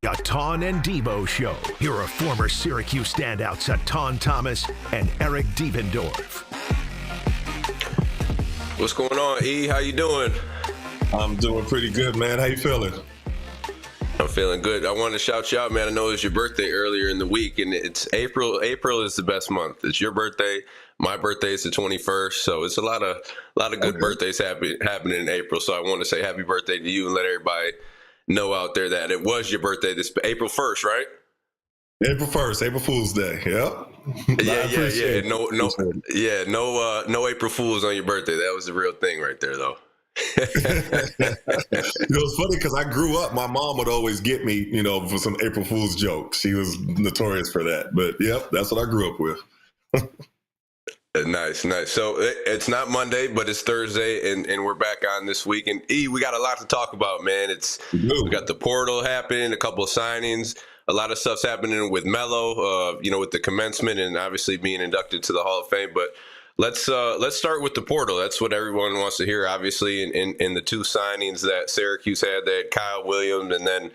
Etan Devo Show. Here are former Syracuse standouts Etan Thomas and Eric Devendorf. What's going on, E? How you doing? I'm doing pretty good, man. How you feeling? I'm feeling good. I wanted to shout you out, man. I know it was your birthday earlier in the week, and it's April. April is the best month. It's your birthday. My birthday is the 21st, so it's a lot of good birthdays happening in April. So I want to say happy birthday to you and let everybody know out there that it was your birthday this April 1st, right? April 1st, April Fool's Day. Yep. Yeah. No April Fools on your birthday. That was the real thing right there, though. It's funny because I grew up, my mom would always get me, for some April Fool's jokes. She was notorious for that. But, yep, that's what I grew up with. Nice. So it's not Monday, but it's Thursday, and we're back on this week. And E, we got a lot to talk about, man. We got the portal happening, a couple of signings, a lot of stuff's happening with Melo, with the commencement, and obviously being inducted to the Hall of Fame. But let's start with the portal. That's what everyone wants to hear, obviously. In the two signings that Syracuse had, they had Kyle Williams and then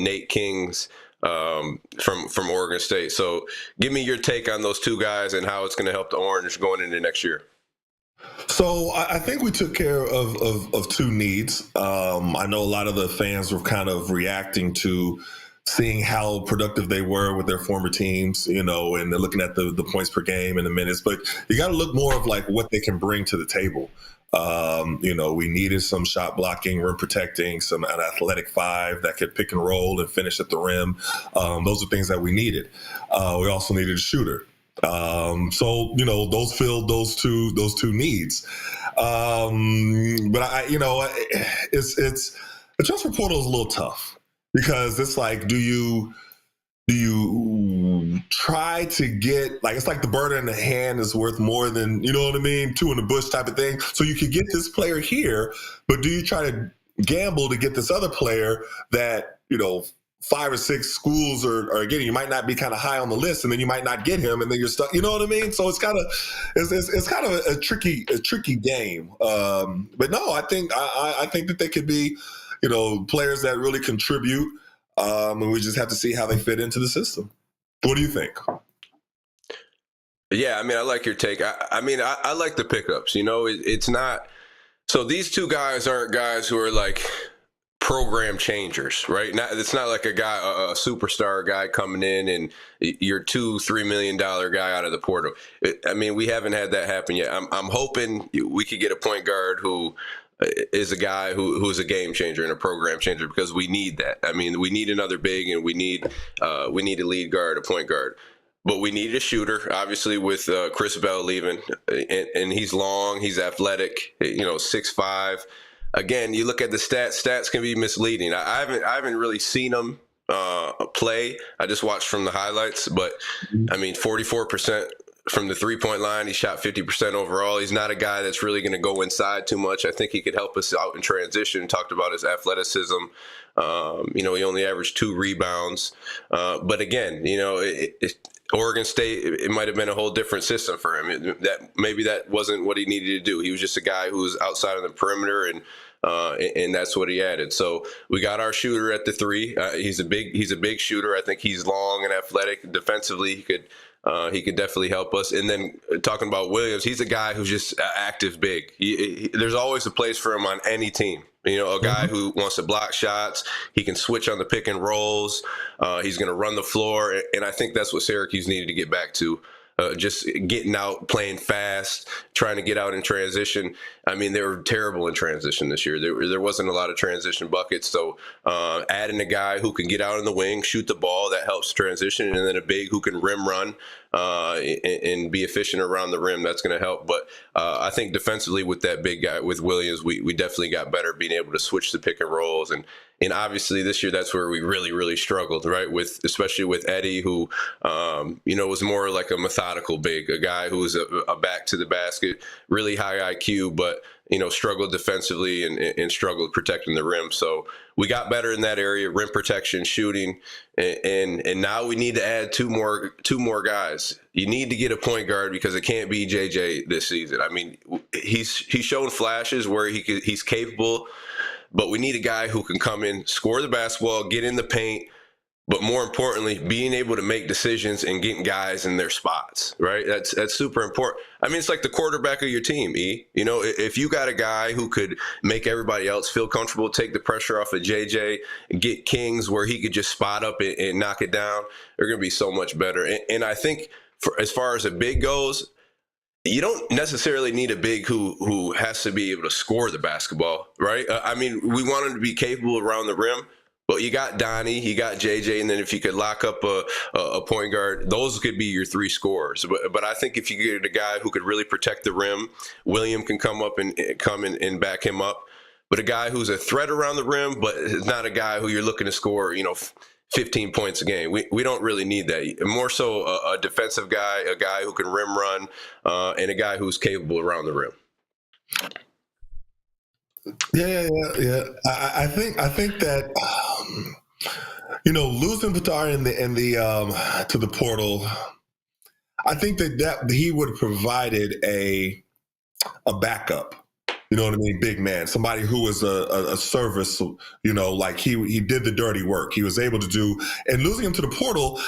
Nate Kings. From Oregon State. So give me your take on those two guys and how it's going to help the Orange going into next year. So I think we took care of two needs. I know a lot of the fans were kind of reacting to seeing how productive they were with their former teams, and they're looking at the points per game and the minutes, but you got to look more of like what they can bring to the table. We needed some shot blocking, rim protecting, an athletic five that could pick and roll and finish at the rim. Those are things that we needed. We also needed a shooter. Those filled those two needs. But it's the transfer portal is a little tough because it's like, do you try to get, like, it's like the bird in the hand is worth more than, two in the bush type of thing. So you could get this player here, but do you try to gamble to get this other player that, 5 or 6 schools are getting? You might not be kind of high on the list, and then you might not get him, and then you're stuck. You know what I mean? So it's kind of a tricky game. But no, I think that they could be, players that really contribute. And we just have to see how they fit into the system. What do you think? Yeah, I like your take. I like the pickups. It's not. So these two guys aren't guys who are like program changers, right? It's not like a superstar guy coming in and your $2-3 million guy out of the portal. We haven't had that happen yet. I'm hoping we could get a point guard who is a guy who's a game changer and a program changer, because we need that. We need another big, and we need a lead guard, a point guard. But we need a shooter, obviously, with Chris Bell leaving, and he's long, he's athletic, 6'5". Again, you look at the stats can be misleading. I haven't really seen him play. I just watched from the highlights, but 44% from the three-point line. He shot 50% overall. He's not a guy that's really going to go inside too much. I think he could help us out in transition. Talked about his athleticism. He only averaged 2 rebounds. But again, Oregon State, it might have been a whole different system for him. Maybe that wasn't what he needed to do. He was just a guy who was outside of the perimeter, and that's what he added. So we got our shooter at the 3. He's a big shooter. I think he's long and athletic. Defensively, he could definitely help us. And then talking about Williams, he's a guy who's just active big. There's always a place for him on any team. A guy who wants to block shots. He can switch on the pick and rolls. He's going to run the floor. And I think that's what Syracuse needed to get back to. Just getting out, playing fast, trying to get out in transition. They were terrible in transition this year. There wasn't a lot of transition buckets. So adding a guy who can get out in the wing, shoot the ball, that helps transition, and then a big who can rim run and be efficient around the rim, that's going to help. But I think defensively with that big guy, with Williams, we definitely got better being able to switch the pick and rolls. And obviously this year, that's where we really, really struggled, right? Especially with Eddie, who, was more like a methodical big, a guy who was a back to the basket, really high IQ, but, struggled defensively and struggled protecting the rim. So we got better in that area, rim protection, shooting, and now we need to add two more guys. You need to get a point guard because it can't be JJ this season. He's shown flashes where he's capable, but we need a guy who can come in, score the basketball, get in the paint, but more importantly, being able to make decisions and getting guys in their spots, right? That's super important. I mean, it's like the quarterback of your team, E. You know, if you got a guy who could make everybody else feel comfortable, take the pressure off of JJ, and get Kings where he could just spot up and knock it down, they're going to be so much better. And I think as far as a big goes, you don't necessarily need a big who has to be able to score the basketball, right? I mean, we want him to be capable around the rim. But you got Donnie, you got JJ, and then if you could lock up a point guard, those could be your three scorers. But I think if you get a guy who could really protect the rim, William can come up and back him up. But a guy who's a threat around the rim, but is not a guy who you're looking to score, 15 points a game. We don't really need that. More so a defensive guy, a guy who can rim run, and a guy who's capable around the rim. Yeah. I think that losing Batar in the to the portal, I think that he would have provided a backup. You know what I mean? Big man, somebody who was a service. Like he did the dirty work. He was able to do, and losing him to the portal,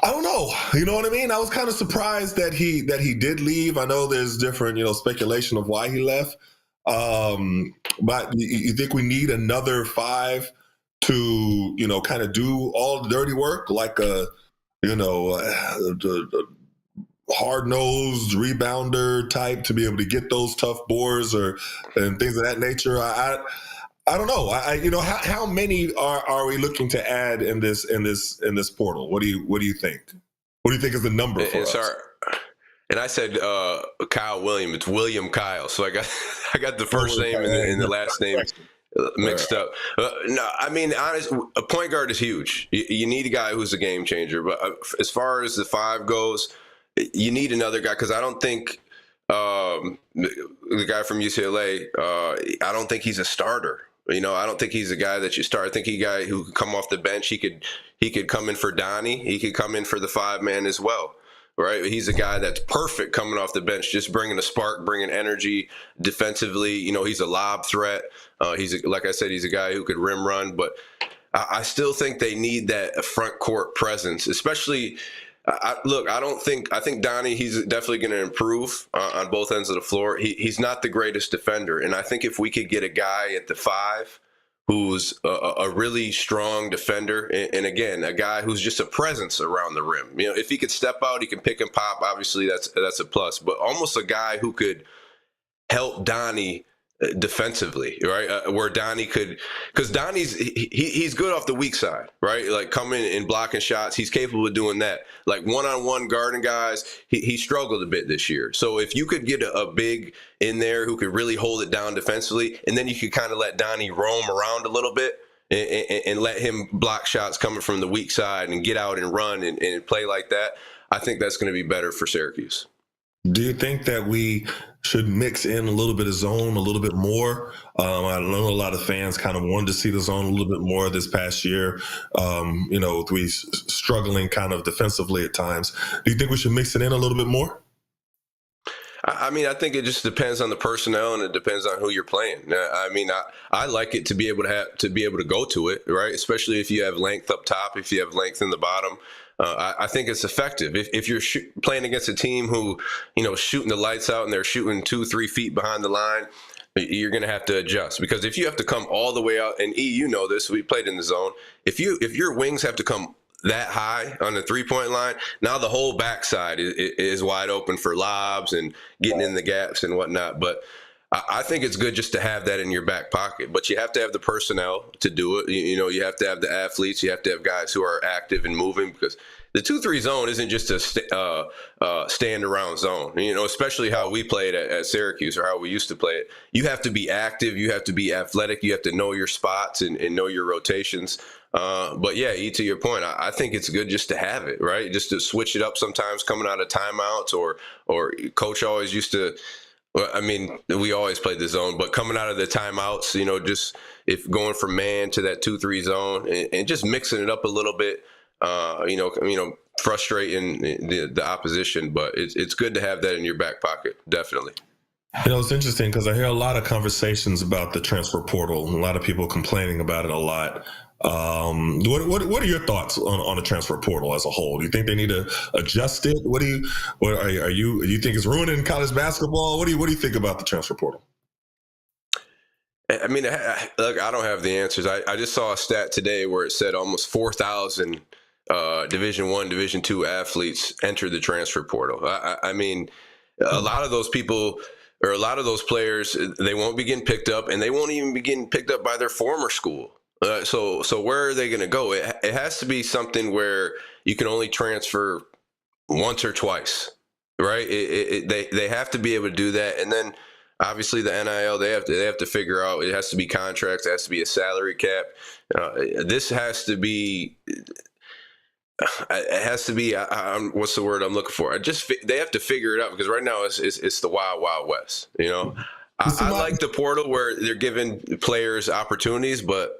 I don't know. You know what I mean? I was kind of surprised that he did leave. I know there's different speculation of why he left. But you think we need another 5 to, kind of do all the dirty work, like a hard-nosed rebounder type to be able to get those tough boards and things of that nature. I don't know. How many are we looking to add in this portal? What do you think? What do you think is the number for us? And I said Kyle William. It's William Kyle. So I got the first name and the last name mixed up. No, I mean, honestly, a point guard is huge. You need a guy who's a game changer. But as far as the 5 goes, you need another guy, because I don't think the guy from UCLA, I don't think he's a starter. I don't think he's a guy that you start. I think he's a guy who could come off the bench. He could come in for Donnie. He could come in for the 5-man as well. Right, he's a guy that's perfect coming off the bench, just bringing a spark, bringing energy defensively. He's a lob threat. Like I said, he's a guy who could rim run. But I still think they need that front court presence, especially. I think Donnie, he's definitely going to improve on both ends of the floor. He's not the greatest defender, and I think if we could get a guy at the 5 who's a really strong defender, and again, a guy who's just a presence around the rim. If he could step out, he can pick and pop. Obviously, that's a plus. But almost a guy who could help Donnie defensively, right? Where Donnie could, because Donnie's he's good off the weak side, right? Like coming and blocking shots, he's capable of doing that. Like one-on-one guarding guys, he struggled a bit this year. So if you could get a big in there who could really hold it down defensively, and then you could kind of let Donnie roam around a little bit and let him block shots coming from the weak side and get out and run and play like that, I think that's going to be better for Syracuse. Do you think that we should mix in a little bit of zone a little bit more? I know a lot of fans kind of wanted to see the zone a little bit more this past year. We struggling kind of defensively at times. Do you think we should mix it in a little bit more? I mean, I think it just depends on the personnel, and it depends on who you're playing. I mean, I like it to be able to go to it, right? Especially if you have length up top, if you have length in the bottom. I think it's effective. If you're playing against a team who, shooting the lights out and they're shooting 2-3 feet behind the line, you're going to have to adjust, because if you have to come all the way out, and E, this, we played in the zone. If your wings have to come that high on the 3-point line, now the whole backside is wide open for lobs and getting in the gaps and whatnot. But I think it's good just to have that in your back pocket, but you have to have the personnel to do it. You have to have the athletes. You have to have guys who are active and moving, because the 2-3 zone isn't just a stand around zone. Especially how we played at Syracuse, or how we used to play it. You have to be active. You have to be athletic. You have to know your spots and know your rotations. But yeah, E, to your point, I think it's good just to have it, right? Just to switch it up sometimes coming out of timeouts, or coach always used to. I mean, we always played the zone, but coming out of the timeouts, just if going from man to that 2-3 zone and just mixing it up a little bit, frustrating the opposition. But it's good to have that in your back pocket, definitely. It's interesting because I hear a lot of conversations about the transfer portal, and a lot of people complaining about it a lot. What are your thoughts on the transfer portal as a whole? Do you think they need to adjust it? What are you think it's ruining college basketball? What do you think about the transfer portal? I mean, look, I don't have the answers. I just saw a stat today where it said almost 4,000 Division I, Division II athletes entered the transfer portal. I mean, a lot of those people or a lot of those players, they won't be getting picked up, and they won't even be getting picked up by their former school. So where are they going to go? It has to be something where you can only transfer once or twice, right? They have to be able to do that, and then obviously the NIL they have to figure out. It has to be contracts. It has to be a salary cap. This has to be. It has to be. What's the word I'm looking for? They have to figure it out because right now it's the wild west. You know, I like the portal where they're giving players opportunities, but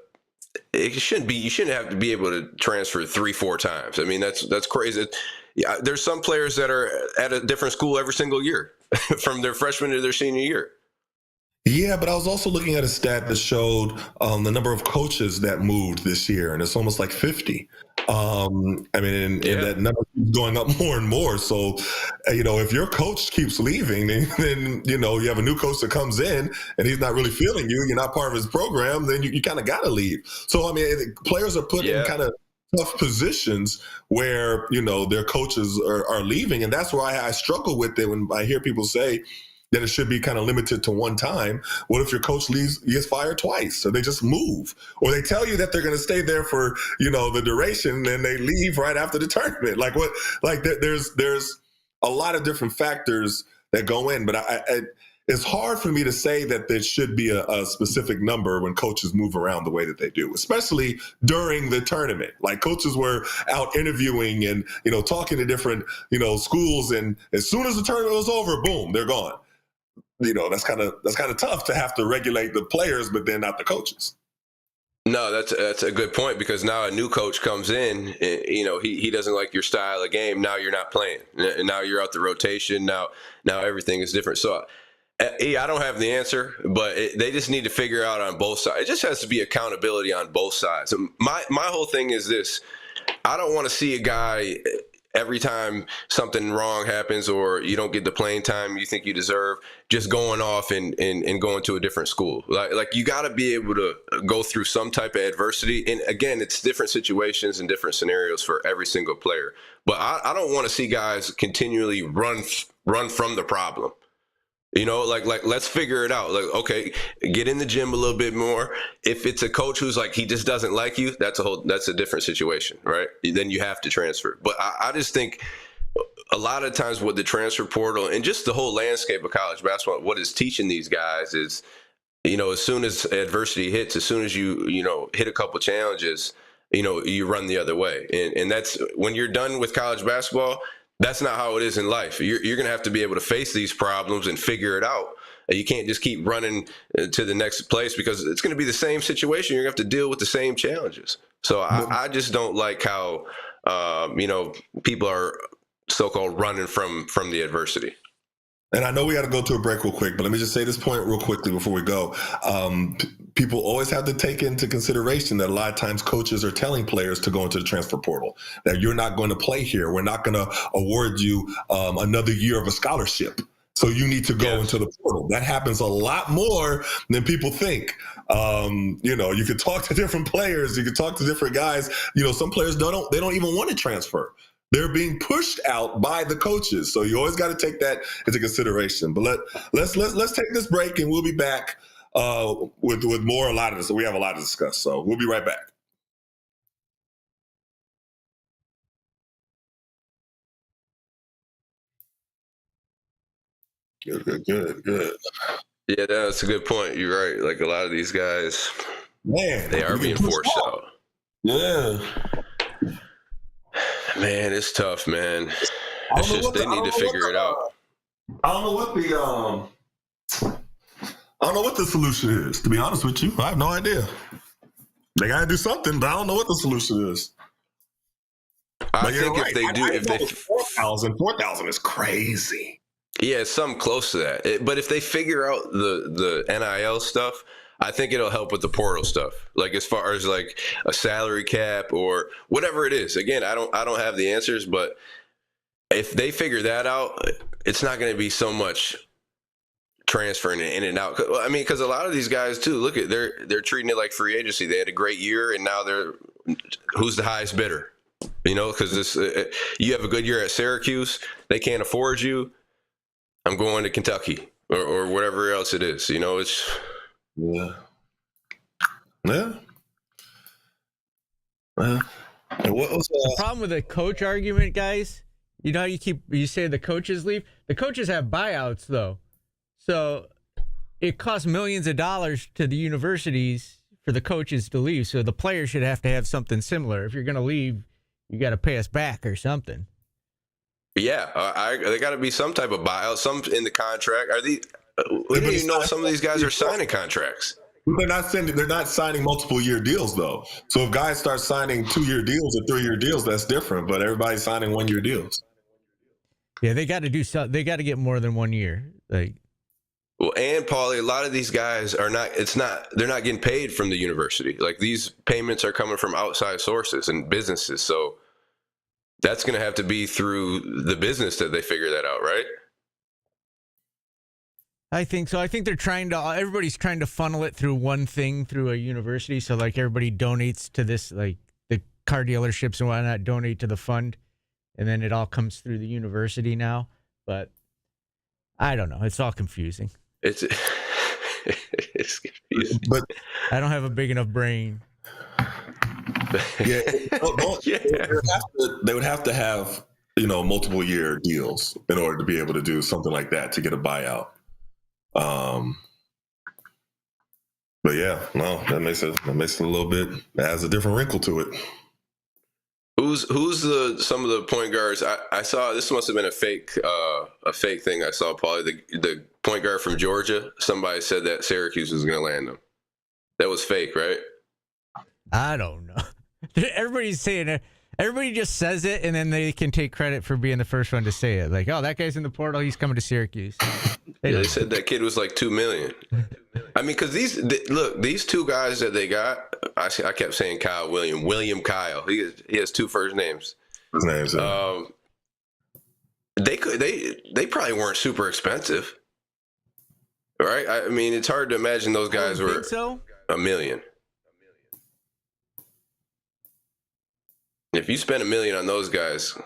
it shouldn't be. You shouldn't have to be able to transfer 3-4 times. I mean, that's crazy. Yeah, there's some players that are at a different school every single year, from their freshman to their senior year. Yeah, but I was also looking at a stat that showed the number of coaches that moved this year, and it's almost like 50. I mean, and that number keeps going up more and more. So, if your coach keeps leaving, then you have a new coach that comes in and he's not really feeling you, you're not part of his program, then you kind of got to leave. So, I mean, players are put in kind of tough positions where, their coaches are leaving. And that's why I struggle with it when I hear people say that it should be kind of limited to one time. What if your coach leaves, he gets fired twice? So they just move. Or they tell you that they're going to stay there for, the duration, and they leave right after the tournament. There's a lot of different factors that go in, but it's hard for me to say that there should be a specific number when coaches move around the way that they do, especially during the tournament. Like, coaches were out interviewing and, talking to different, schools. And as soon as the tournament was over, boom, they're gone. That's kind of tough to have to regulate the players, but then not the coaches. No, that's a good point, because now a new coach comes in, and, he doesn't like your style of game. Now you're not playing, and now you're out the rotation. Now everything is different. So I don't have the answer, but they just need to figure out on both sides. It just has to be accountability on both sides. My whole thing is this: I don't want to see a guy every time something wrong happens or you don't get the playing time you think you deserve, just going off and going to a different school. Like you got to be able to go through some type of adversity. And again, it's different situations and different scenarios for every single player. But I don't want to see guys continually run from the problem. Let's figure it out. Like, okay, get in the gym a little bit more. If it's a coach who's like, he just doesn't like you, that's a different situation, right? Then you have to transfer. But I just think a lot of times with the transfer portal and just the whole landscape of college basketball, what is teaching these guys is, as soon as adversity hits, as soon as you hit a couple challenges, you run the other way. And that's when you're done with college basketball. That's not how it is in life. You're going to have to be able to face these problems and figure it out. You can't just keep running to the next place, because it's going to be the same situation. You're going to have to deal with the same challenges. So I just don't like how, people are so-called running from the adversity. And I know we got to go to a break real quick, but let me just say this point real quickly before we go. People always have to take into consideration that a lot of times coaches are telling players to go into the transfer portal, that you're not going to play here. We're not going to award you another year of a scholarship. So you need to go into the portal. That happens a lot more than people think. You could talk to different players. You could talk to different guys. Some players don't even want to transfer. They're being pushed out by the coaches. So you always got to take that into consideration. But let's take this break, and we'll be back with more, a lot of this. So we have a lot to discuss. So we'll be right back. Good. Yeah, that's a good point. You're right. Like, a lot of these guys, man, they are being forced out. Yeah. Man, it's tough, man. It's just they need to figure it out. I don't know what the solution is, to be honest with you. I have no idea. They got to do something, but I don't know what the solution is. I think if they do, if they 4,000 is crazy. Yeah, it's something close to that. But if they figure out the NIL stuff, I think it'll help with the portal stuff, like as far as like a salary cap or whatever it is. Again, I don't have the answers, but if they figure that out, it's not going to be so much transferring in and out. I mean, because a lot of these guys too, look at they're treating it like free agency. They had a great year, and now who's the highest bidder? You know, because you have a good year at Syracuse, they can't afford you. I'm going to Kentucky or whatever else it is. You know, it's yeah. And what was the problem with the coach argument, guys? You know how you say the coaches leave? The coaches have buyouts though. So it costs millions of dollars to the universities for the coaches to leave. So the players should have to have something similar. If you're going to leave, you got to pay us back or something. Yeah, there got to be some type of buyout, some in the contract. We don't even know if some of these guys are signing contracts. They're not signing multiple year deals though. So if guys start signing 2-year deals or 3-year deals, that's different. But everybody's signing 1-year deals. Yeah, they got to do something. They got to get more than 1 year. Well, and Paulie, a lot of these guys they're not getting paid from the university. Like these payments are coming from outside sources and businesses. So that's going to have to be through the business that they figure that out, right? I think so. I think everybody's trying to funnel it through one thing through a university. So like everybody donates to this, like the car dealerships and whatnot donate to the fund. And then it all comes through the university now. But I don't know. It's all confusing. It's confusing. But I don't have a big enough brain. Yeah, Yeah. They would have to have multiple year deals in order to be able to do something like that to get a buyout. But yeah, no, that makes it a little bit, adds a different wrinkle to it. Who's some of the point guards? I saw this must have been a fake thing. I saw probably the point guard from Georgia. Somebody said that Syracuse was going to land him. That was fake, right? I don't know. Everybody's saying it. Everybody just says it, and then they can take credit for being the first one to say it. Like, oh, that guy's in the portal. He's coming to Syracuse. They said that kid was like $2 million. I mean, because these two guys that they got, I kept saying William Kyle. He has 2 first names. His name's they probably weren't super expensive, right? I mean, it's hard to imagine those guys were $1 million. If you spend $1 million on those guys,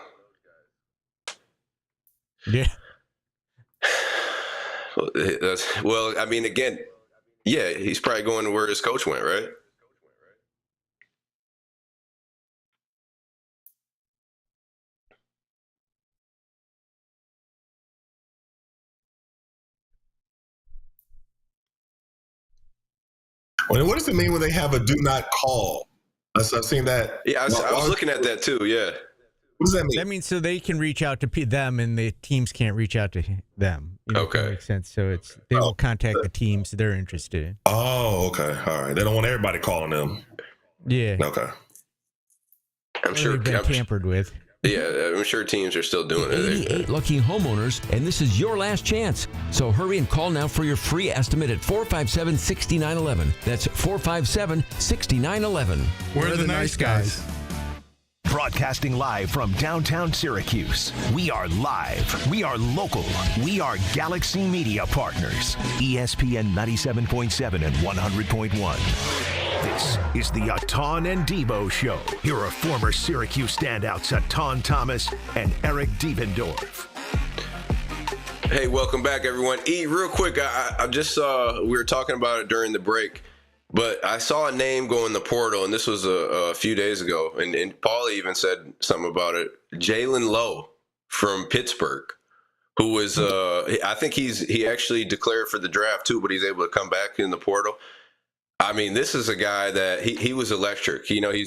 yeah. Well, I mean, again, yeah, he's probably going to where his coach went, right? Well, what does it mean when they have a do not call? I've seen that. Yeah, I was looking at that too. Yeah. What does that mean? That means so they can reach out to them, and the teams can't reach out to them. Okay, that makes sense. So they will contact the teams they're interested in. Oh, okay, all right. They don't want everybody calling them. Yeah. Okay. I'm sure they've been tampered with. Yeah, I'm sure teams are still doing it. 88 lucky homeowners, and this is your last chance. So hurry and call now for your free estimate at 457-6911. That's 457-6911. We're the nice guys. Broadcasting live from downtown Syracuse. We are live. We are local. We are Galaxy Media Partners. ESPN 97.7 and 100.1. This is the Etan Devo Show. Here are former Syracuse standouts Etan Thomas and Eric Devendorf. Hey, welcome back, everyone. Real quick, I just saw, we were talking about it during the break, but I saw a name go in the portal, and this was a few days ago, and Paulie even said something about it. Jalen Lowe from Pittsburgh, who was, I think he actually declared for the draft too, but he's able to come back in the portal. I mean, this is a guy that he was electric. You know, he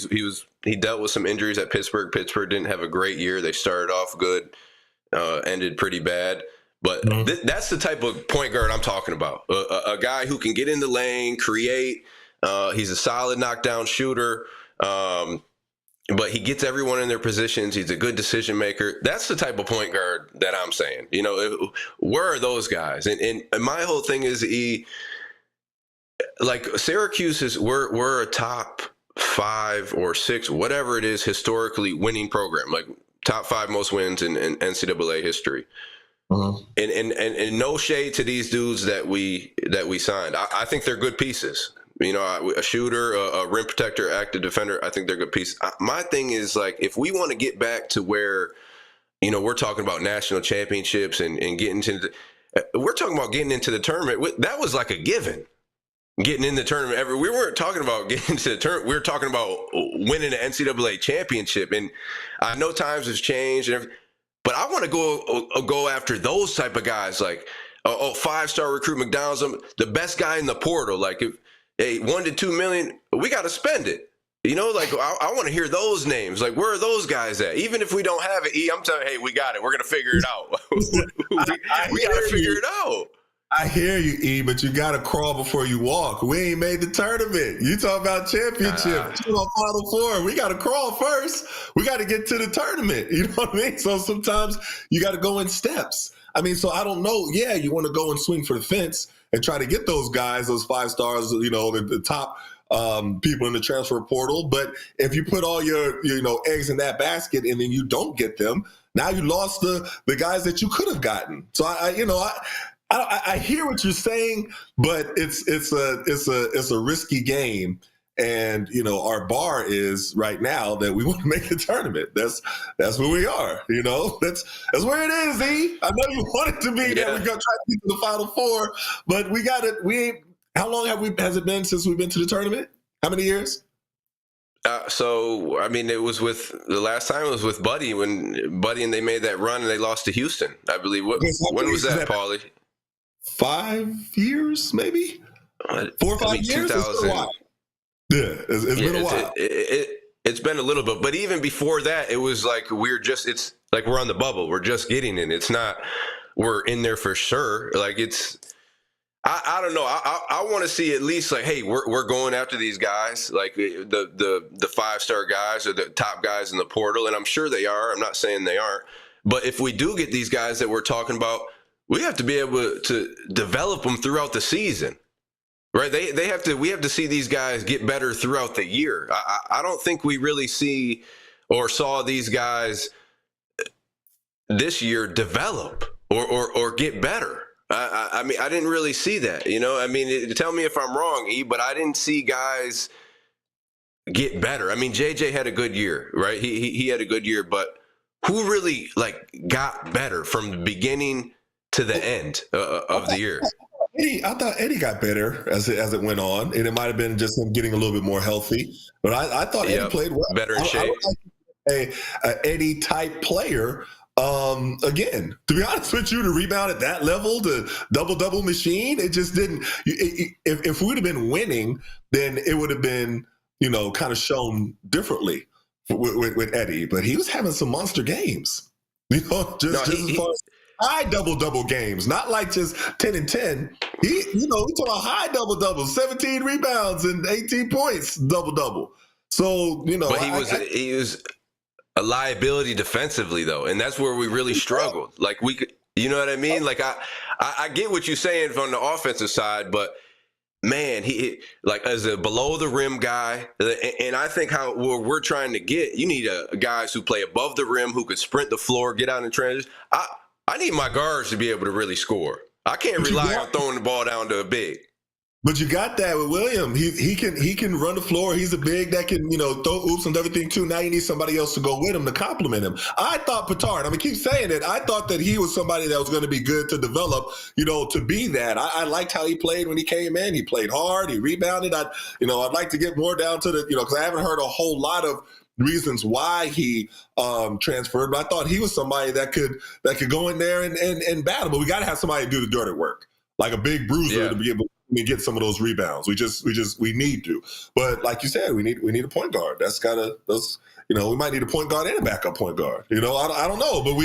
dealt with some injuries at Pittsburgh. Pittsburgh didn't have a great year. They started off good, ended pretty bad. But that's the type of point guard I'm talking about. A guy who can get in the lane, create. He's a solid knockdown shooter. But he gets everyone in their positions. He's a good decision maker. That's the type of point guard that I'm saying. You know, where are those guys? And my whole thing is like Syracuse we're a top 5 or 6, whatever it is, historically winning program, like top 5 most wins in NCAA history. And no shade to these dudes that we signed. I think they're good pieces. You know, a shooter, a rim protector, active defender. I think they're good pieces. My thing is, like, if we want to get back to where, you know, we're talking about national championships and getting to we're talking about getting into the tournament. That was like a given. Getting in the tournament, we weren't talking about getting into the tournament. We were talking about winning an NCAA championship. And I know times have changed, and but I want to go after those type of guys, like 5-star recruit McDonald's, the best guy in the portal. Like, if, hey, $1 to $2 million, we got to spend it. You know, like, I want to hear those names. Like, where are those guys at? Even if we don't have it, I'm telling you, hey, we got it. We're gonna figure it out. we got to figure it out. I hear you, E, but you got to crawl before you walk. We ain't made the tournament. You talk about championship, Final Four. We got to crawl first. We got to get to the tournament. You know what I mean? So sometimes you got to go in steps. I mean, so I don't know. Yeah, you want to go and swing for the fence and try to get those guys, those 5 stars, you know, the top people in the transfer portal. But if you put all your eggs in that basket and then you don't get them, now you lost the guys that you could have gotten. So I hear what you're saying, but it's a risky game, and you know our bar is right now that we want to make the tournament. That's where we are. You know that's where it is. E, I know you want it to be that we're gonna try to get to the Final Four, but we got it. We ain't. How long has it been since we've been to the tournament? How many years? So, I mean, it was the last time it was with Buddy and they made that run and they lost to Houston, I believe. When was that, Paulie? 5 years, maybe 4 or 5 years. It's been a while. Yeah, it's been a while. It's been a little bit, but even before that, it was like it's like we're on the bubble. We're just getting in. It's not we're in there for sure. Like I don't know. I want to see at least like, hey, we're going after these guys, like the 5-star guys or the top guys in the portal, and I'm sure they are. I'm not saying they aren't, but if we do get these guys that we're talking about, we have to be able to develop them throughout the season, right? We have to see these guys get better throughout the year. I don't think we really see or saw these guys this year develop or get better. I mean, I didn't really see that, you know. I mean, tell me if I'm wrong, E, but I didn't see guys get better. I mean, JJ had a good year, right? He had a good year, but who really like got better from the beginning to the end of the year? I thought Eddie got better as it went on, and it might have been just him getting a little bit more healthy. But I thought Eddie played well, better in shape. A Eddie type player. Again, to be honest with you, to rebound at that level, the double machine, it just didn't. If we would have been winning, then it would have been kind of shown differently with Eddie. But he was having some monster games. As far as high double games, not like just 10 and 10. He talking about high double, 17 rebounds and 18 points, double. So but he was a liability defensively though, and that's where we really struggled. Like we could, you know what I mean? Like I get what you're saying from the offensive side, but man, he like as a below the rim guy, and I think how we're trying to get, you need guys who play above the rim, who could sprint the floor, get out in the trenches. I need my guards to be able to really score. I can't rely on throwing the ball down to a big. But you got that with William. He can run the floor. He's a big that can throw oops and everything too. Now you need somebody else to go with him to complement him. I thought Petard. I mean, keep saying it. I thought that he was somebody that was going to be good to develop. To be that. I liked how he played when he came in. He played hard. He rebounded. I'd like to get more down to the because I haven't heard a whole lot of reasons why he transferred. But I thought he was somebody that could go in there and battle. But we got to have somebody to do the dirty work, like a big bruiser to be able to get some of those rebounds. We need to. But like you said, we need a point guard. We might need a point guard and a backup point guard. I don't know, but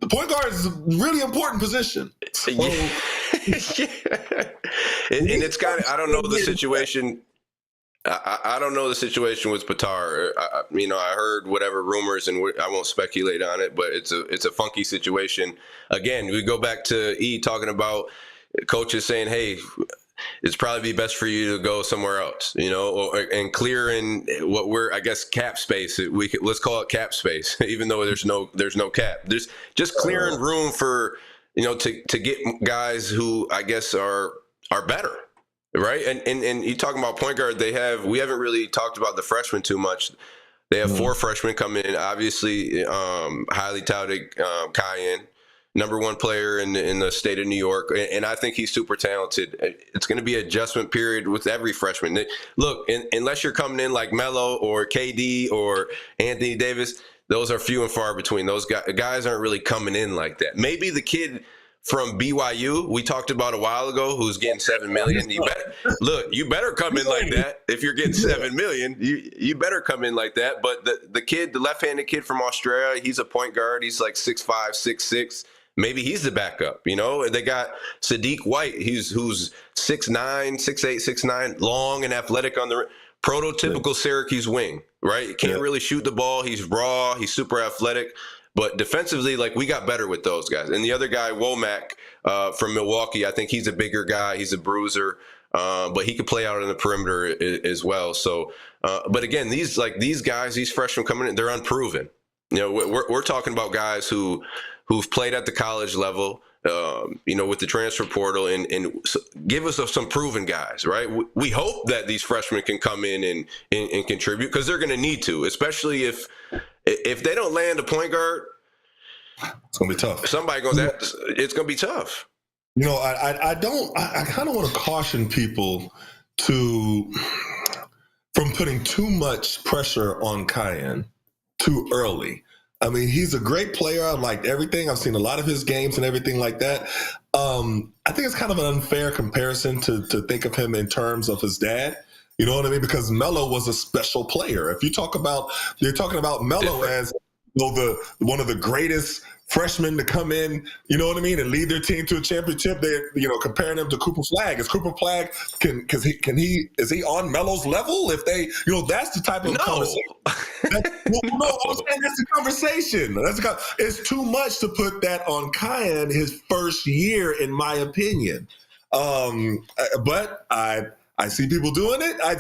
the point guard is a really important position. So, and it's kind of, I don't know the situation. I don't know the situation with Petard. I heard whatever rumors, and I won't speculate on it, but it's a funky situation. Again, we go back to E talking about coaches saying, hey, it's probably be best for you to go somewhere else, and clearing what we're, I guess, cap space. Let's call it cap space, even though there's no cap. There's just clearing room for, to get guys who I guess are better. Right. And you talking about point guard, we haven't really talked about the freshmen too much. They have 4 freshmen coming in, obviously, highly touted Cayenne, number 1 player in the state of New York. And I think he's super talented. It's going to be an adjustment period with every freshman. Look, unless you're coming in like Melo or KD or Anthony Davis, those are few and far between. Those guys aren't really coming in like that. Maybe the kid from BYU, we talked about a while ago, who's getting $7 million. You better come in like that. If you're getting $7 million, you better come in like that. But the left-handed kid from Australia, he's a point guard. He's like 6'5", 6'6". Maybe he's the backup. They got Sadiq White, who's 6'9", 6'8", 6'9", long and athletic on the prototypical Syracuse wing. Right? Can't really shoot the ball. He's raw. He's super athletic. But defensively, we got better with those guys. And the other guy, Womack from Milwaukee, I think he's a bigger guy. He's a bruiser, but he could play out on the perimeter as well. So, but again, these guys, these freshmen coming in, they're unproven. We're talking about guys who've played at the college level, with the transfer portal, and give us some proven guys, right? We hope that these freshmen can come in and contribute, because they're going to need to, especially if they don't land a point guard. It's going to be tough. It's going to be tough. I kind of want to caution people from putting too much pressure on Cayenne too early. I mean, he's a great player. I liked everything. I've seen a lot of his games and everything like that. I think it's kind of an unfair comparison to think of him in terms of his dad. You know what I mean? Because Melo was a special player. If you're talking about Melo as one of the greatest freshmen to come in, you know what I mean, and lead their team to a championship. They're comparing him to Cooper Flagg. Is Cooper Flagg is he on Melo's level? If they, that's the type of conversation. I'm saying that's the conversation. It's too much to put that on Cayenne his first year, in my opinion. But I see people doing it. I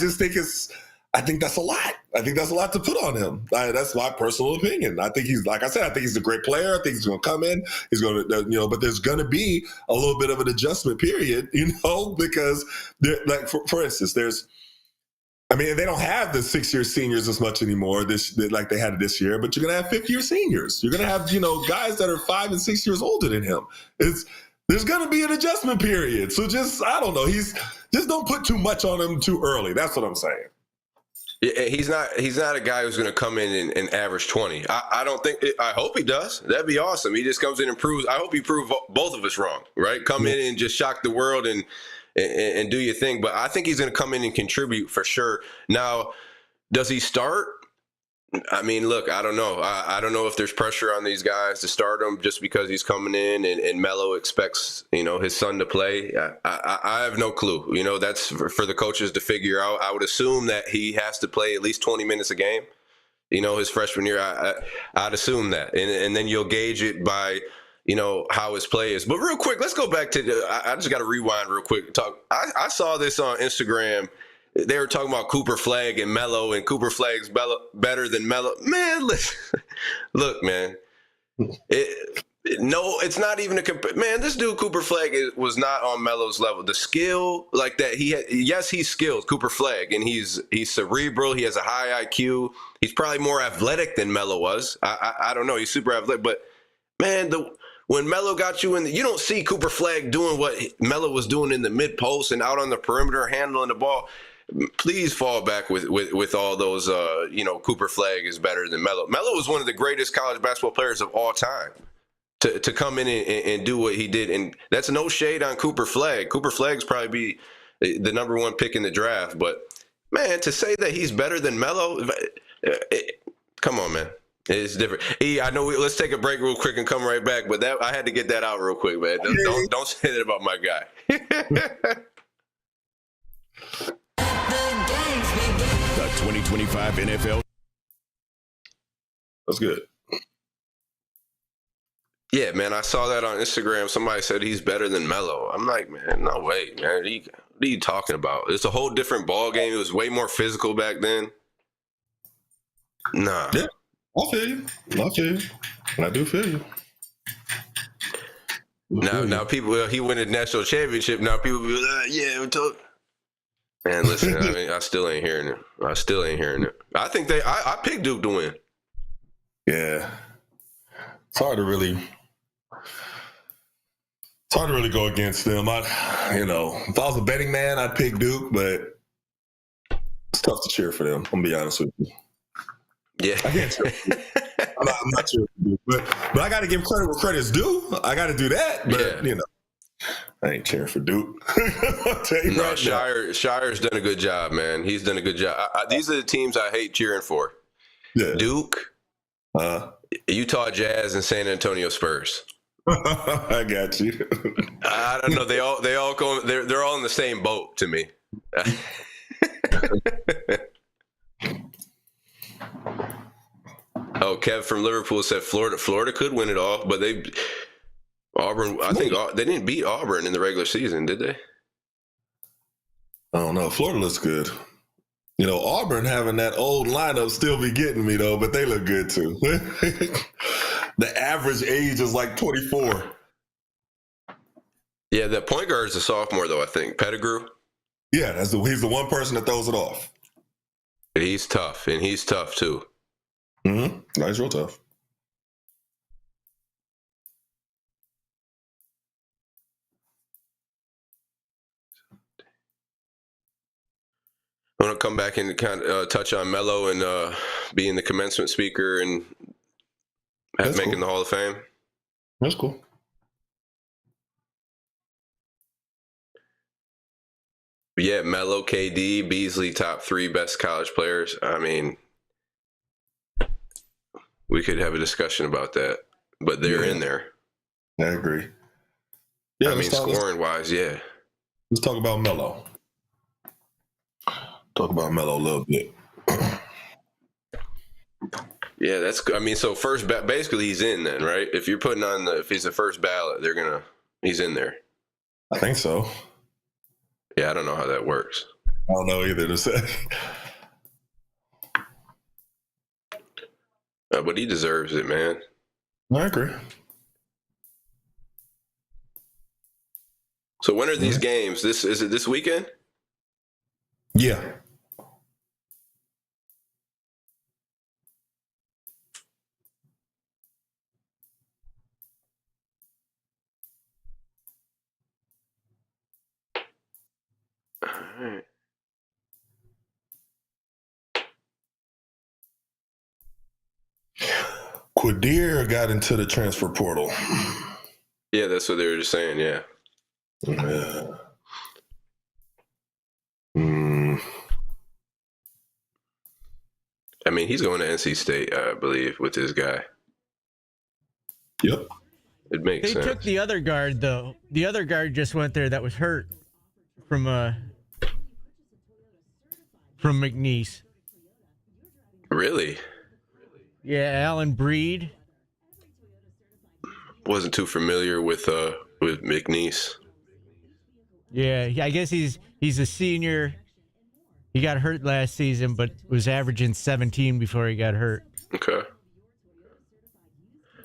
think that's a lot. I think that's a lot to put on him. That's my personal opinion. I think he's a great player. I think he's going to come in. He's going to, but there's going to be a little bit of an adjustment period, because for instance, they don't have the 6-year seniors as much anymore like they had this year, but you're going to have 5th-year seniors. You're going to have, guys that are 5 and 6 years older than him. There's going to be an adjustment period. So I don't know. Just don't put too much on him too early. That's what I'm saying. Yeah, he's not a guy who's going to come in and average 20. I don't think. I hope he does. That'd be awesome. He just comes in and proves. I hope he proves both of us wrong. Right? Come in and just shock the world and do your thing. But I think he's going to come in and contribute for sure. Now, does he start? I mean, look, I don't know. I don't know if there's pressure on these guys to start him just because he's coming in and Melo expects, his son to play. I have no clue. That's for the coaches to figure out. I would assume that he has to play at least 20 minutes a game, his freshman year. I'd assume that. And then you'll gauge it by, how his play is. But real quick, let's go back to I just got to rewind real quick. I saw this on Instagram. They were talking about Cooper Flagg and Melo, and Cooper Flagg's better than Melo. Man, listen, look, man. It's not even man, this dude Cooper Flagg was not on Melo's level. The skill like that yes, he's skilled, Cooper Flagg, and he's cerebral. He has a high IQ. He's probably more athletic than Melo was. I don't know. He's super athletic, but man, when Melo got you in, you don't see Cooper Flagg doing what Melo was doing in the mid post and out on the perimeter handling the ball. Please fall back with all those. Cooper Flagg is better than Melo. Melo was one of the greatest college basketball players of all time. To come in and do what he did, and that's no shade on Cooper Flagg. Cooper Flagg's probably be the number 1 pick in the draft, but man, to say that he's better than Melo, come on, man. It's different. I know. Let's take a break real quick and come right back. But I had to get that out real quick, man. Don't say that about my guy. The 2025 NFL. That's good. Yeah, man, I saw that on Instagram. Somebody said he's better than Melo. I'm like, man, no way, man. What are you talking about? It's a whole different ball game. It was way more physical back then. Nah. Yeah, I feel you. I do feel you. Now people, he win a national championship. Now people be like, yeah, we told. Man, listen, I mean, I still ain't hearing it. I think I picked Duke to win. Yeah. It's hard to really go against them. If I was a betting man, I'd pick Duke, but it's tough to cheer for them. I'm gonna be honest with you. Yeah, I can't cheer for Duke. I'm not cheering for Duke, but I got to give credit where credit's due. I got to do that, but I ain't cheering for Duke. No, Shire's done a good job, man. He's done a good job. These are the teams I hate cheering for. Yeah. Duke, Utah Jazz, and San Antonio Spurs. I got you. I don't know. They all go. They're all in the same boat to me. Oh, Kev from Liverpool said Florida could win it all, but Auburn. I think they didn't beat Auburn in the regular season, did they? I don't know. Florida looks good. Auburn having that old lineup still be getting me though, but they look good too. The average age is like 24. Yeah, that point guard is a sophomore though. I think Pettigrew. Yeah, he's the one person that throws it off. He's tough, and he's tough too. Mm-hmm. No, he's real tough. I want to come back and kind of touch on Melo and being the commencement speaker and making the Hall of Fame. That's cool. Yeah, Melo, KD, Beasley, top 3 best college players. I mean, we could have a discussion about that, but they're in there. I agree. Yeah, I mean, scoring-wise, yeah. Let's talk about Melo. Talk about Melo a little bit. Yeah, so first, basically he's in then, right? If you're putting on if he's the first ballot, he's in there. I think so. Yeah, I don't know how that works. I don't know either to say. But he deserves it, man. I agree. So when are these games? Is it this weekend? Yeah. All right. Quadir got into the transfer portal. Yeah, that's what they were just saying, yeah. I mean, he's going to NC State, I believe, with this guy. Yep. It makes sense. They took the other guard, though. The other guard just went there that was hurt from McNeese. Really? Yeah, Alan Breed. Wasn't too familiar with McNeese. Yeah, I guess he's a senior. He got hurt last season, but was averaging 17 before he got hurt. Okay.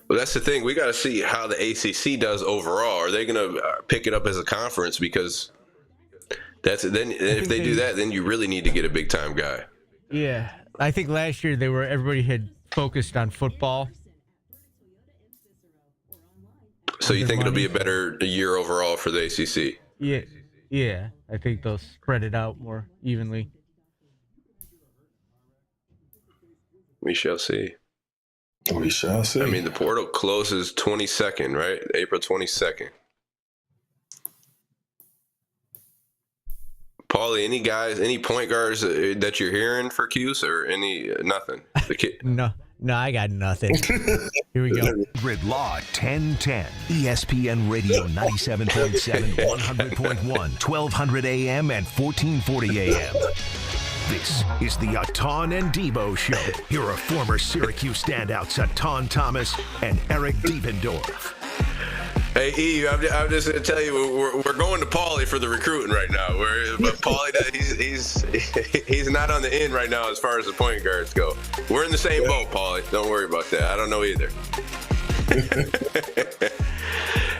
Well, that's the thing. We got to see how the ACC does overall. Are they going to pick it up as a conference? Because if they do that, then you really need to get a big time guy. Yeah, I think last year everybody had focused on football. So you think it'll be a better year overall for the ACC? Yeah. I think they'll spread it out more evenly. We shall see. We shall see. I mean, the portal closes 22nd, right? April 22nd. Paulie, any point guards that you're hearing for Cuse or nothing? No, I got nothing. Here we go. Grid Law 1010, ESPN Radio 97.7, 100.1, 1200 AM and 1440 AM. This is the Etan Devo Show. Here are former Syracuse standouts Etan Thomas and Eric Devendorf. Hey, E, I'm just going to tell you, we're going to Paulie for the recruiting right now. But Paulie, he's not on the end right now as far as the point guards go. We're in the same boat, Paulie. Don't worry about that. I don't know either.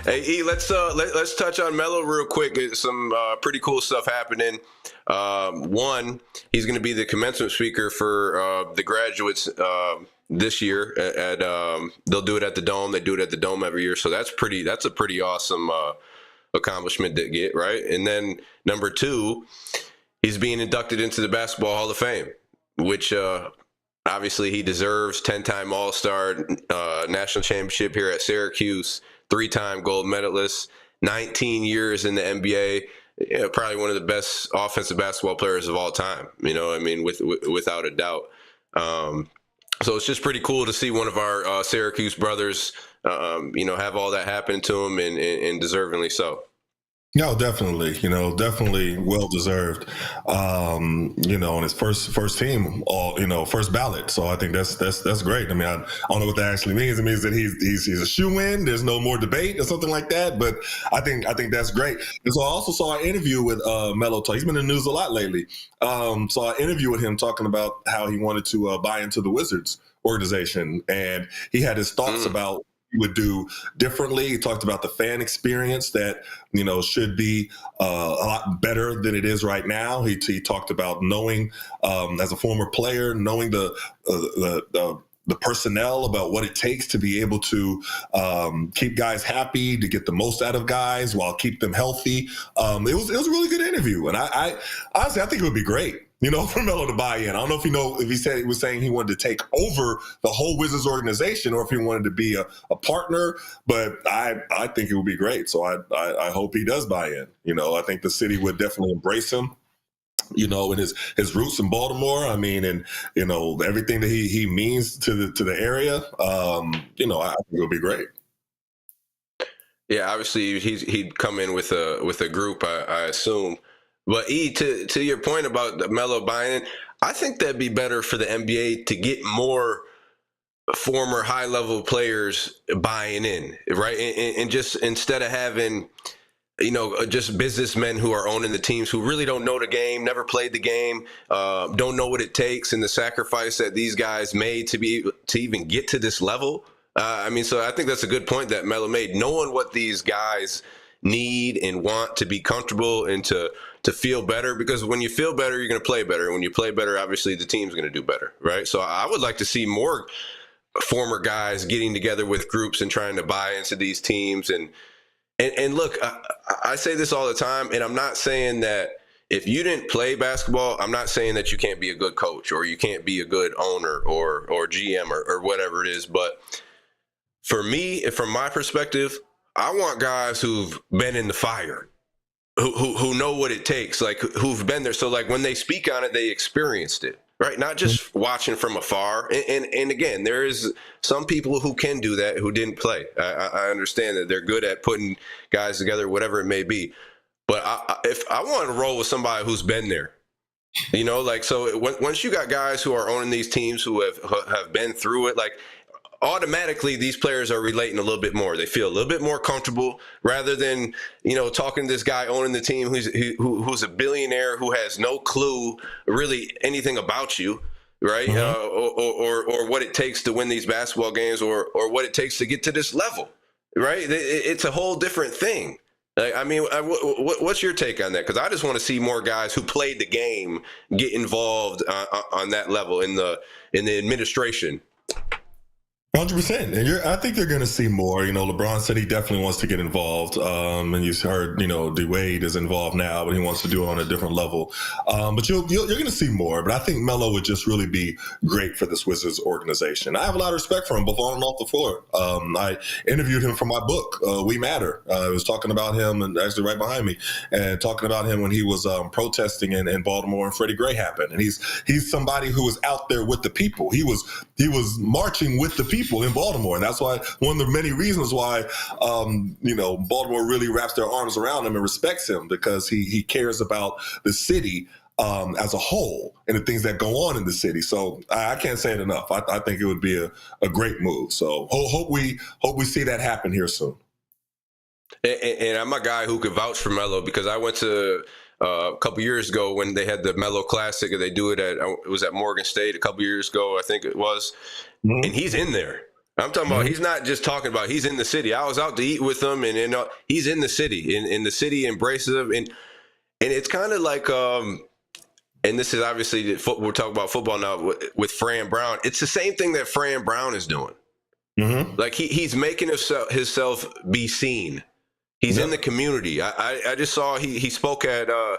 Hey, E, let's touch on Melo real quick. Some pretty cool stuff happening. One, he's going to be the commencement speaker for the graduates this year. They'll do it at the Dome. They do it at the Dome every year. So that's a pretty awesome accomplishment to get, right? And then number two, he's being inducted into the Basketball Hall of Fame, which obviously he deserves. 10-time All-Star, national championship here at Syracuse, 3-time gold medalist, 19 years in the NBA. Yeah, probably one of the best offensive basketball players of all time. Without a doubt. So it's just pretty cool to see one of our Syracuse brothers, have all that happen to him, and deservingly so. No, definitely. Definitely well deserved. And his first team, first ballot. So I think that's great. I mean, I don't know what that actually means. It means that he's a shoo-in. There's no more debate or something like that. But I think that's great. And so I also saw an interview with Melo. He's been in the news a lot lately. Saw an interview with him talking about how he wanted to buy into the Wizards organization, and he had his thoughts about he would do differently. He talked about the fan experience that, should be a lot better than it is right now. He talked about knowing, as a former player, knowing the personnel, about what it takes to be able to keep guys happy, to get the most out of guys while keep them healthy. It was a really good interview. And I honestly, I think it would be great, for Melo to buy in. I don't know if he was saying he wanted to take over the whole Wizards organization or if he wanted to be a partner, but I think it would be great. So I hope he does buy in. I think the city would definitely embrace him, and his roots in Baltimore. I mean, and, everything that he means to the area, I think it would be great. Yeah, obviously he'd come in with a group, I assume. But E, to your point about Melo buying, I think that'd be better for the NBA to get more former high-level players buying in, right? And just instead of having, just businessmen who are owning the teams who really don't know the game, never played the game, don't know what it takes and the sacrifice that these guys made to even get to this level. So I think that's a good point that Melo made, knowing what these guys need and want to be comfortable and to feel better, because when you feel better, you're going to play better. When you play better, obviously the team's going to do better, right? So I would like to see more former guys getting together with groups and trying to buy into these teams. And look, I say this all the time, and I'm not saying that if you didn't play basketball, I'm not saying that you can't be a good coach or you can't be a good owner or GM or whatever it is. But for me, from my perspective, I want guys who've been in the fire, who know what it takes, like who've been there. So like when they speak on it, they experienced it, right? Not just watching from afar. And again, there is some people who can do that who didn't play. I understand that they're good at putting guys together, whatever it may be. But if I want to roll with somebody who's been there, so once you got guys who are owning these teams who have been through it, like automatically these players are relating a little bit more. They feel a little bit more comfortable rather than, talking to this guy owning the team who's a billionaire who has no clue really anything about you, right? Mm-hmm. Or what it takes to win these basketball games or what it takes to get to this level, right? It's a whole different thing. What's your take on that? Because I just want to see more guys who played the game get involved on that level in the administration. 100%. And I think you're going to see more. LeBron said he definitely wants to get involved. And you heard, D-Wade is involved now, but he wants to do it on a different level. But you're going to see more. But I think Melo would just really be great for this Wizards organization. I have a lot of respect for him, both on and off the floor. I interviewed him for my book, We Matter. I was talking about him, and actually right behind me, and talking about him when he was protesting in Baltimore and Freddie Gray happened. And he's somebody who was out there with the people. He was marching with the people in Baltimore. And that's why one of the many reasons why, Baltimore really wraps their arms around him and respects him, because he cares about the city as a whole and the things that go on in the city. So I can't say it enough. I think it would be a great move. So hope we see that happen here soon. And I'm a guy who could vouch for Melo because I went to a couple years ago when they had the Melo Classic, and they do it it was at Morgan State a couple years ago, I think it was, and he's in there. I'm talking about he's not just talking about, he's in the city. I was out to eat with him, and he's in the city, and the city embraces him, and it's kind of like and this is obviously we're talking about football now with Fran Brown. It's the same thing that Fran Brown is doing. Like he's making himself be seen. He's in the community. I just saw he spoke at a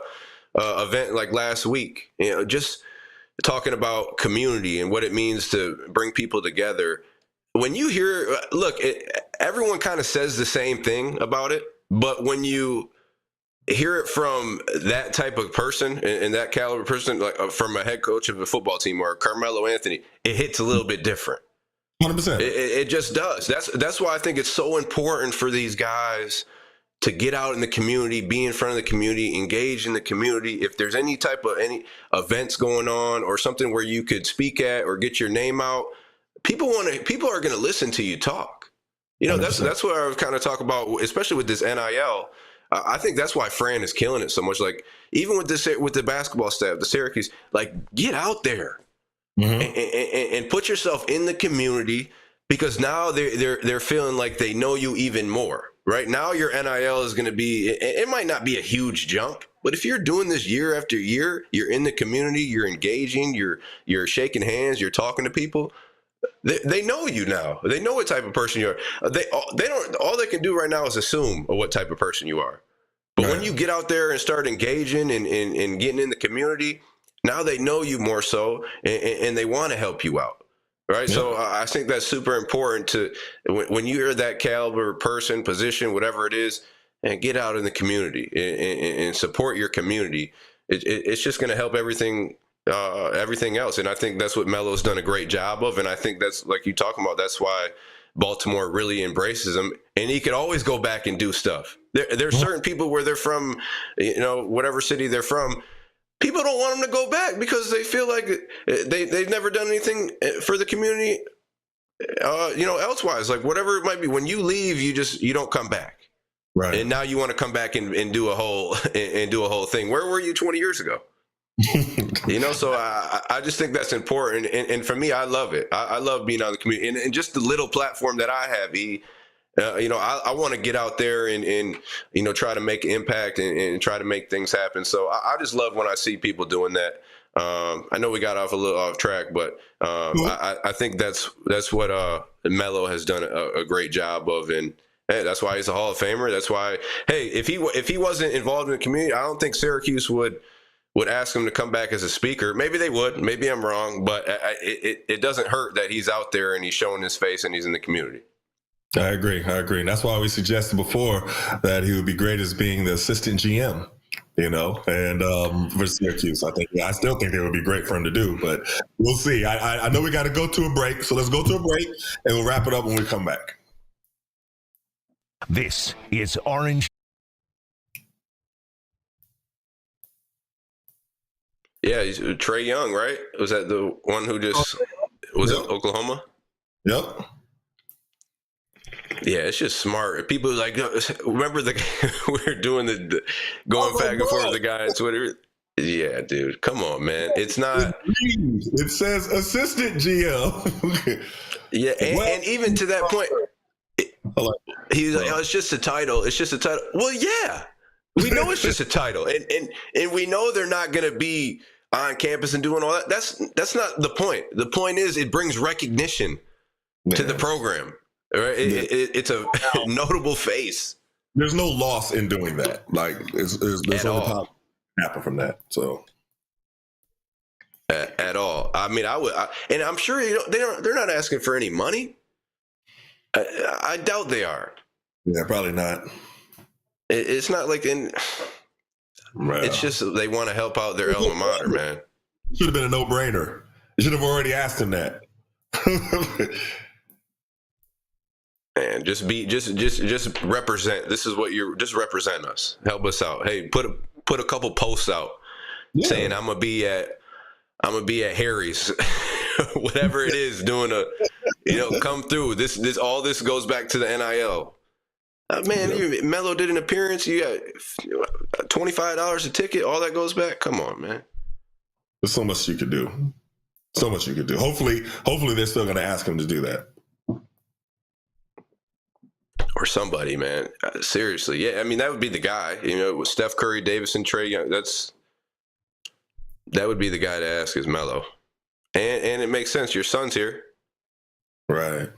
event like last week, just talking about community and what it means to bring people together. When you hear, look, everyone kind of says the same thing about it, but when you hear it from that type of person and that caliber person, like from a head coach of a football team or Carmelo Anthony, it hits a little bit different. 100%. It just does. That's why I think it's so important for these guys to get out in the community, be in front of the community, engage in the community. If there's any events going on or something where you could speak at or get your name out, people are going to listen to you talk. That's what I was kind of talking about, especially with this NIL. I think that's why Fran is killing it so much. Like even with the basketball staff, the Syracuse, like get out there and put yourself in the community, because now they're feeling like they know you even more. Right now, your NIL is going to be, it might not be a huge jump, but if you're doing this year after year, you're in the community, you're engaging, you're shaking hands, you're talking to people. They know you now. They know what type of person you are. They don't. All they can do right now is assume what type of person you are. But when you get out there and start engaging and getting in the community, now they know you more so, and they want to help you out. Right. Yeah. So I think that's super important to when you're that caliber person, position, whatever it is, and get out in the community and support your community. It's just going to help everything else. And I think that's what Melo's done a great job of. And I think that's like you talking about. That's why Baltimore really embraces him. And he could always go back and do stuff. There's certain people where they're from, whatever city they're from. People don't want them to go back because they feel like they've never done anything for the community, elsewise. Like whatever it might be, when you leave, you don't come back, right? And now you want to come back and do a whole thing. Where were you 20 years ago? So I just think that's important, and for me, I love it. I love being out in the community, and just the little platform that I have. I want to get out there and try to make an impact and try to make things happen. So I just love when I see people doing that. I know we got a little off track, but I think that's what Melo has done a great job of, and hey, that's why he's a Hall of Famer. That's why, hey, if he wasn't involved in the community, I don't think Syracuse would ask him to come back as a speaker. Maybe they would. Maybe I'm wrong, but it doesn't hurt that he's out there and he's showing his face and he's in the community. I agree. And that's why we suggested before that he would be great as being the assistant GM, and for Syracuse. I still think it would be great for him to do, but we'll see. I know we got to go to a break, so let's go to a break and we'll wrap it up when we come back. This is Orange. Yeah, he's Trae Young, right? Was that the one who just was it Oklahoma? Yep. Yeah, it's just smart. People like remember we were doing the going back and forth with the guy on Twitter. Yeah, dude, come on, man. It's not. It says assistant GM. Yeah, and even to that point, he's like, "Oh, it's just a title. It's just a title." Well, yeah, we know it's just a title, and we know they're not going to be on campus and doing all that. That's not the point. The point is it brings recognition to the program. Right? It's a notable face. There's no loss in doing that. Like there's no time happen from that. So at all. I mean, and I'm sure they're not asking for any money. I doubt they are. Yeah, probably not. It's not like it's just they want to help out their alma mater, man. It should have been a no-brainer. You should have already asked him that. Man, just represent. This is what just represent us. Help us out. Hey, put a couple posts out saying I'm gonna be at Harry's, whatever it is, doing come through. This all this goes back to the NIL. Man, Melo did an appearance. You got $25 a ticket. All that goes back. Come on, man. There's so much you could do. So much you could do. Hopefully they're still going to ask him to do that. Or somebody, man. Seriously. Yeah, I mean, that would be the guy. With Steph Curry, Davison, Trae Young, that would be the guy to ask is Melo. And it makes sense. Your son's here. Right.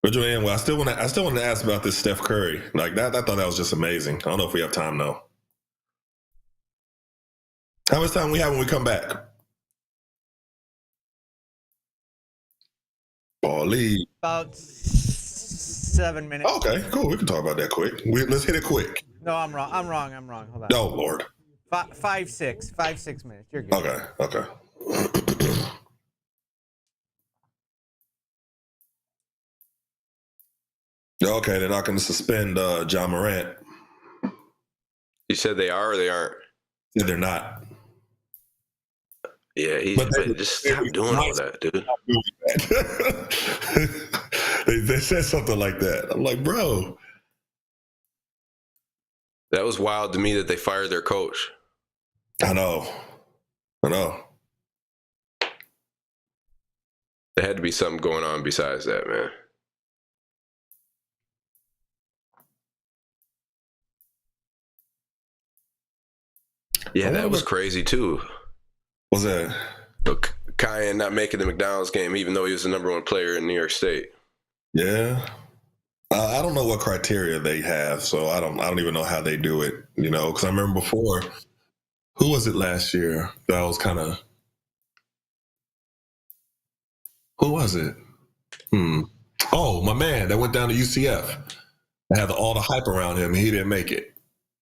But Joanne, well, I still want to ask about this Steph Curry. Like that, I thought that was just amazing. I don't know if we have time though. How much time we have when we come back? Paulie. About 7 minutes. Okay, cool. We can talk about that quick. Let's hit it quick. No, I'm wrong. Hold on. Oh Lord. 5-6 minutes. You're good. Okay. Okay, they're not going to suspend John Morant. You said they are or they aren't? Yeah, they're not. Yeah, but just stop doing all that, dude. They said something like that. I'm like, bro. That was wild to me that they fired their coach. I know. There had to be something going on besides that, man. Yeah, that was crazy too. What's that? Look, Kyan not making the McDonald's game, even though he was the number one player in New York State. Yeah, I don't know what criteria they have, so I don't even know how they do it. Because I remember before, who was it last year? That was kind of. Who was it? Oh, my man that went down to UCF. I had all the hype around him, and he didn't make it.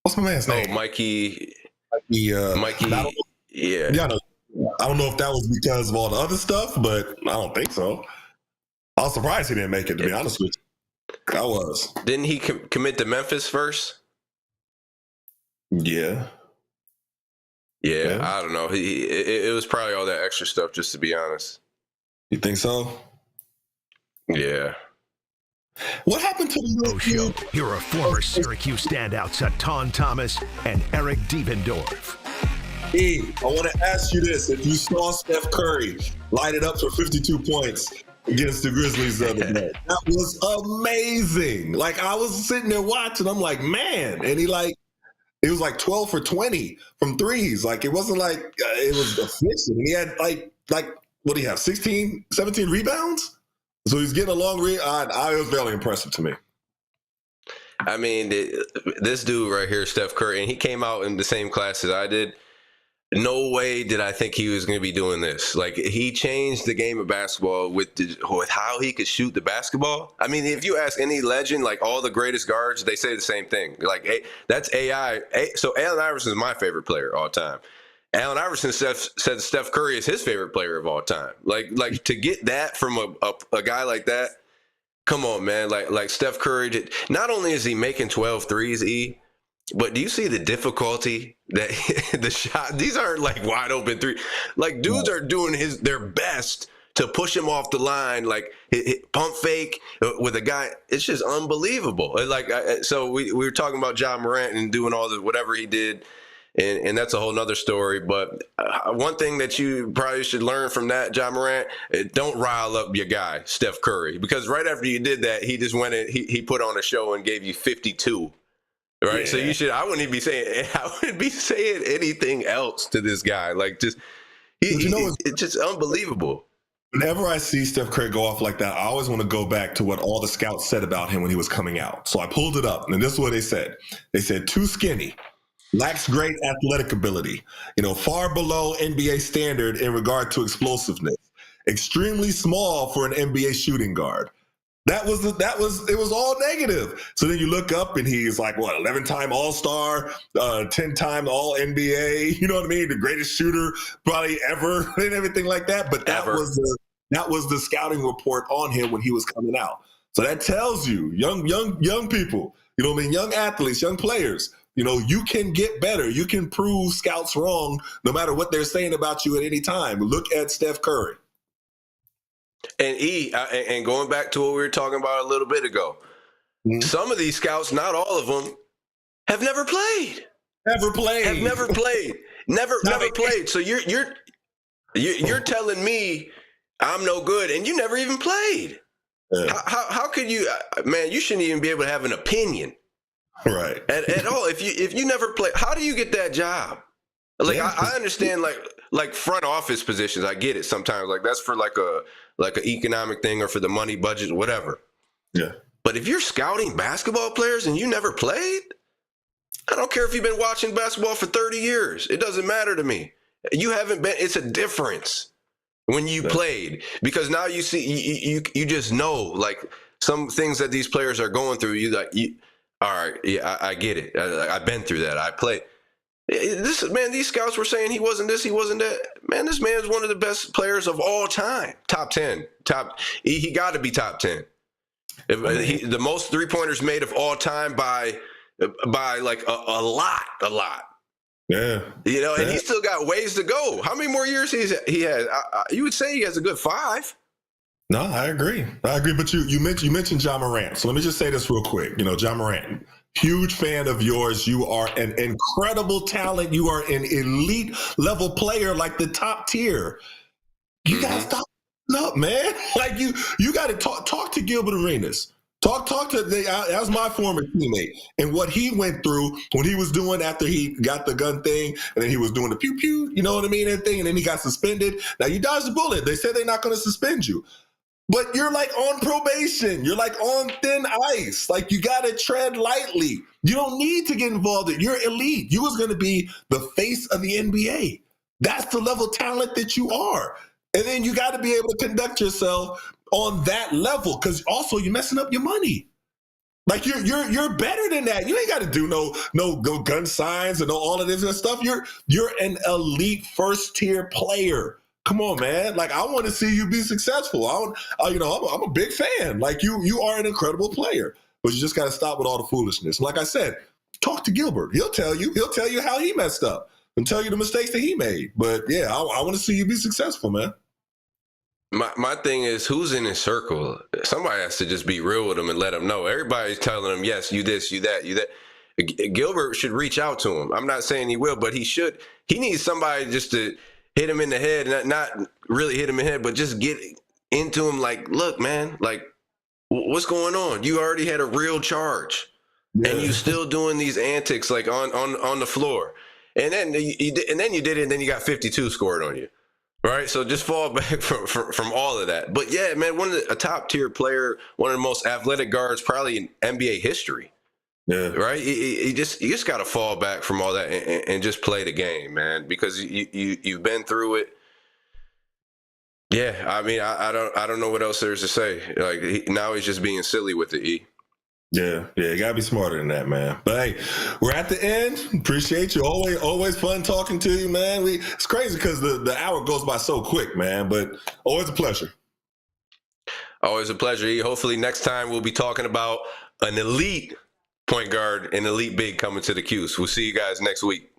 What's my man's name? Oh, Mikey. Mikey. Yeah. I don't know if that was because of all the other stuff, but I don't think so. I was surprised he didn't make it, to be honest with you. I was. Didn't he commit to Memphis first? Yeah. Yeah, I don't know. It was probably all that extra stuff, just to be honest. You think so? Yeah. What happened to the show? Here are former Syracuse standouts Etan Thomas and Eric Devendorf. I want to ask you this. If you saw Steph Curry light it up for 52 points against the Grizzlies the other day, that was amazing. Like, I was sitting there watching. I'm like, man. And it was like 12 for 20 from threes. Like, it wasn't like it was efficient. And he had like what do you have, 16, 17 rebounds? So he's getting a long read. It was very impressive to me. I mean, this dude right here, Steph Curry, and he came out in the same class as I did. No way did I think he was going to be doing this. Like, he changed the game of basketball with how he could shoot the basketball. I mean, if you ask any legend, like all the greatest guards, they say the same thing. Like, hey, that's AI. So Allen Iverson is my favorite player all time. Allen Iverson said Steph Curry is his favorite player of all time. Like to get that from a guy like that, come on, man. Like Steph Curry, not only is he making 12 threes, but do you see the difficulty that the shot? These aren't like wide open three. Like, dudes are doing their best to push him off the line, like pump fake with a guy. It's just unbelievable. So we were talking about John Morant and doing all the whatever he did. And that's a whole nother story. But one thing that you probably should learn from that, John Morant, don't rile up your guy, Steph Curry. Because right after you did that, he just went and he put on a show and gave you 52. Right? Yeah. So I wouldn't be saying anything else to this guy. Like, just, it's just unbelievable. Whenever I see Steph Curry go off like that, I always want to go back to what all the scouts said about him when he was coming out. So I pulled it up, and this is what they said. They said, too skinny. Lacks great athletic ability, far below NBA standard in regard to explosiveness. Extremely small for an NBA shooting guard. It was all negative. So then you look up and he's like, 11-time All-Star, 10-time All-NBA, you know what I mean? The greatest shooter probably ever and everything like that. But that was the scouting report on him when he was coming out. So that tells you, young people, young athletes, young players, you can get better. You can prove scouts wrong no matter what they're saying about you at any time. Look at Steph Curry. And going back to what we were talking about a little bit ago, some of these scouts, not all of them, have never played. Never played. Have never played. Never played. So you're telling me I'm no good, and you never even played. Yeah. How could you, man? You shouldn't even be able to have an opinion, right? At all. If you never play, how do you get that job? Like I understand like front office positions. I get it sometimes. Like that's for like an economic thing or for the money budget, whatever. Yeah. But if you're scouting basketball players and you never played, I don't care if you've been watching basketball for 30 years. It doesn't matter to me. You haven't been. It's a difference when you played, because now you see you just know like some things that these players are going through. All right, yeah, I get it. I've been through that. I played. These scouts were saying he wasn't this, he wasn't that. Man, this man is one of the best players of all time. Top 10. He got to be top 10. The most 3-pointers made of all time by like a lot. Yeah. And he's still got ways to go. How many more years he has? You would say he has a good 5. No, I agree. But you mentioned Ja Morant. So let me just say this real quick. Ja Morant, huge fan of yours. You are an incredible talent. You are an elite level player, like the top tier. You gotta stop up, man. Like you got to talk to Gilbert Arenas. Talk to that was my former teammate, and what he went through when he was doing after he got the gun thing, and then he was doing the pew pew, you know what I mean, and then he got suspended. Now you dodged the bullet. They said they're not going to suspend you, but you're like on probation. You're like on thin ice. Like you got to tread lightly. You don't need to get involved. You're elite. You was going to be the face of the NBA. That's the level of talent that you are. And then you got to be able to conduct yourself on that level, because also you're messing up your money. Like you're better than that. You ain't got to do no gun signs and all of this and stuff. You're an elite first tier player. Come on, man. Like I want to see you be successful. I'm a big fan. Like you are an incredible player, but you just got to stop with all the foolishness. Like I said, talk to Gilbert. He'll tell you how he messed up and tell you the mistakes that he made. But yeah, I want to see you be successful, man. My thing is, who's in his circle? Somebody has to just be real with him and let him know. Everybody's telling him, yes, you this, you that, you that. Gilbert should reach out to him. I'm not saying he will, but he should. He needs somebody just to hit him in the head, not really hit him in the head, but just get into him like, look, man, like, what's going on? You already had a real charge, and you still doing these antics like on the floor. And then you did it, and then you got 52 scored on you. Right, so just fall back from all of that. But yeah, man, a top tier player, one of the most athletic guards probably in NBA history. Yeah, right. You just got to fall back from all that and just play the game, man, because you've been through it. Yeah, I mean, I don't know what else there's to say. Like now he's just being silly with it. Yeah, you gotta be smarter than that, man. But hey, we're at the end. Appreciate you. Always fun talking to you, man. It's crazy because the hour goes by so quick, man. But always a pleasure. Always a pleasure. Hopefully next time we'll be talking about an elite point guard and elite big coming to the Cuse. We'll see you guys next week.